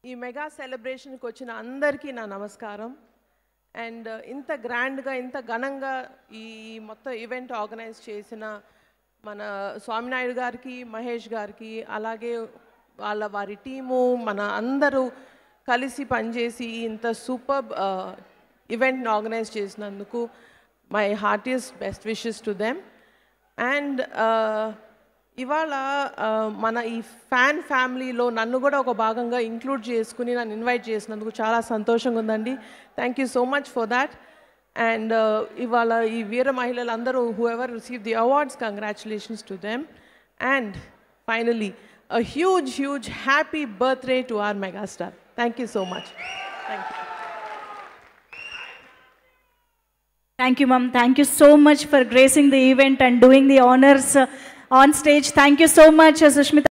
ఈ మెగా సెలబ్రేషన్కి వచ్చిన అందరికీ నా నమస్కారం. అండ్ ఇంత గ్రాండ్గా ఇంత ఘనంగా ఈ మొత్తం ఈవెంట్ ఆర్గనైజ్ చేసిన మన స్వామినాయుడు గారికి, మహేష్ గారికి, అలాగే వారి టీము, మన అందరూ కలిసి పనిచేసి ఇంత సూపర్ ఈవెంట్ని ఆర్గనైజ్ చేసినందుకు my heartiest best wishes to them. And ఇవాళ మన ఈ ఫ్యాన్ ఫ్యామిలీలో నన్ను కూడా ఒక భాగంగా ఇంక్లూడ్ చేసుకుని నన్ను ఇన్వైట్ చేసినందుకు చాలా సంతోషంగా ఉందండి. Thank you so much for that. And ఇవాళ ఈ వీర మహిళలందరూ who ever receive the awards, congratulations to them. And finally a huge happy birthday to our megastar. Thank you so much. Thank you. Thank you, ma'am. Thank you so much for gracing the event and doing the honors on stage. Thank you so much, Sushmita.